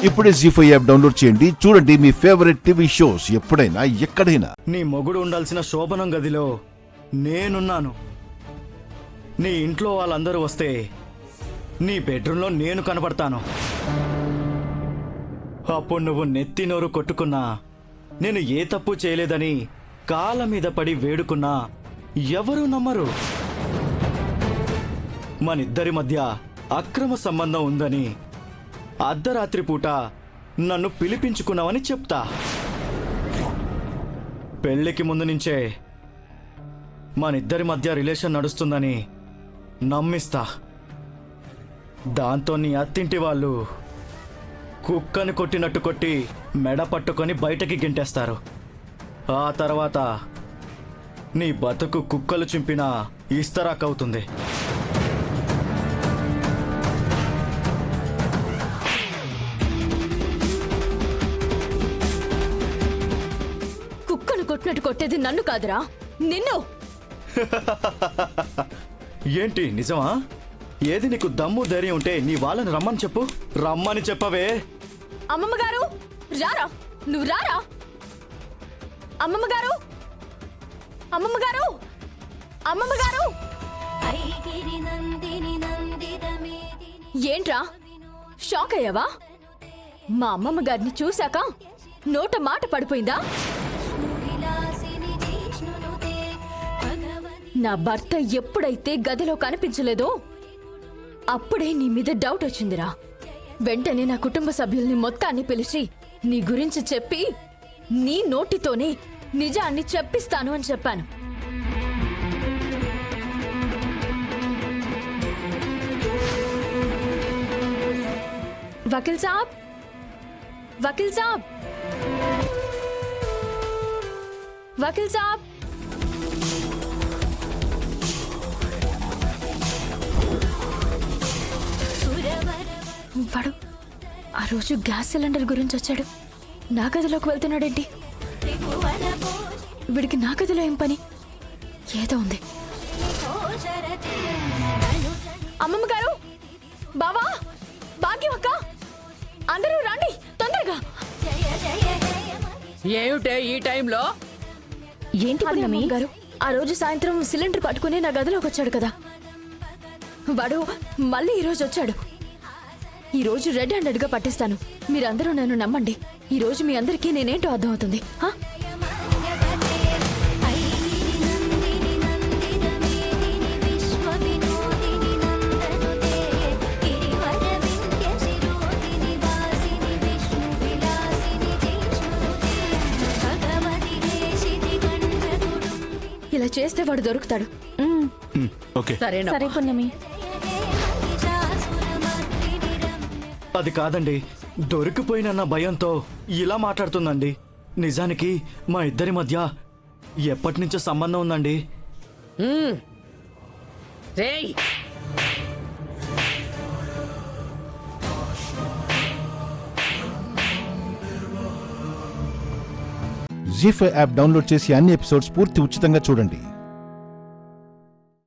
ఇప్పుడే జీ5 app download చేయండి. చూడండి మీ ఫేవరెట్ టీవీ షోస్ ఎప్పుడైనా ఎక్కడైనా. నీ మొగుడు ఉండాల్సిన శోభనం గదిలో నేనున్నాను. నీ ఇంట్లో వాళ్ళందరూ వస్తే నీ బెడ్రూమ్లో నేను కనపడతాను. అప్పుడు నువ్వు నెత్తి నోరు కొట్టుకున్నా, నేను ఏ తప్పు చేయలేదని కాళ్ళ మీద పడి వేడుకున్నా ఎవరూ నమ్మరు. మనిద్దరి మధ్య అక్రమ సంబంధం ఉందని అర్ధరాత్రి పూట నన్ను పిలిపించుకున్నావని చెప్తా. పెళ్లికి ముందు నుంచే మనిద్దరి మధ్య రిలేషన్ నడుస్తుందని నమ్మిస్తా. దాంతో నీ అత్తింటి వాళ్ళు కుక్కని కొట్టినట్టు కొట్టి మెడ పట్టుకొని బయటకి గింటేస్తారు. ఆ తర్వాత నీ బతుకు కుక్కలు చింపిన ఇస్తరాకవుతుంది. కుక్కను కొట్టినట్టు కొట్టేది నన్ను కాదురా, నిన్ను. ఏంటి నిజమా? ఏది నీకు దమ్ము ధైర్యం ఉంటే నీ వాళ్ళని రమ్మని చెప్పు. రమ్మని చెప్పవే. అమ్మమ్మ గారు రారా, నువ్వు రారా. అమ్మమ్మ గారు, అమ్మమ్మ గారు, అమ్మమ్మ గారు. ఏంట్రా షాక్ అయ్యావా? మా అమ్మమ్మ గారిని చూశాక నోట మాట పడిపోయిందా? నా భర్త ఎప్పుడైతే గదిలో కనిపించలేదో అప్పుడే నీ మీద డౌట్ వచ్చిందిరా. వెంటనే నా కుటుంబ సభ్యుల్ని మొత్తాన్ని పిలిచి నీ గురించి చెప్పి నీ నోటితోనే నిజాన్ని చెప్పిస్తాను అని చెప్పాను. వకీల్ సాబ్, వకీల్ సాబ్, వకీల్ సాబ్. వాడు ఆ రోజు గ్యాస్ సిలిండర్ గురించి వచ్చాడు. నా గదిలోకి వెళ్తున్నాడేంటి? వీడికి నా గదిలో ఏం పని? ఏదో ఉంది. అమ్మమ్మ గారు, బావా, భాగ్యం అక్క, అందరూ రండి తొందరగా. ఏమిటే ఈ టైంలో? ఏంటి అమ్మమ్మ గారు? ఆ రోజు సాయంత్రం సిలిండర్ పట్టుకుని నా గదిలోకి వచ్చాడు కదా, వాడు మళ్ళీ ఈరోజు వచ్చాడు. ఈ రోజు రెడ్ హ్యాండెడ్గా పట్టిస్తాను. మీరందరూ నన్ను నమ్మండి. ఈ రోజు మీ అందరికీ నేనేంటో అర్థమవుతుంది. ఇలా చేస్తే వాడు దొరుకుతాడు. సరే పుణ్యమి. అది కాదండి, దొరికిపోయినన్న భయంతో ఇలా మాట్లాడుతుందండి. నిజానికి మా ఇద్దరి మధ్య ఎప్పటి నుంచో సంబంధం ఉందండి. జీ5 యాప్ డౌన్లోడ్ చేసి అన్ని ఎపిసోడ్స్ పూర్తి ఉచితంగా చూడండి.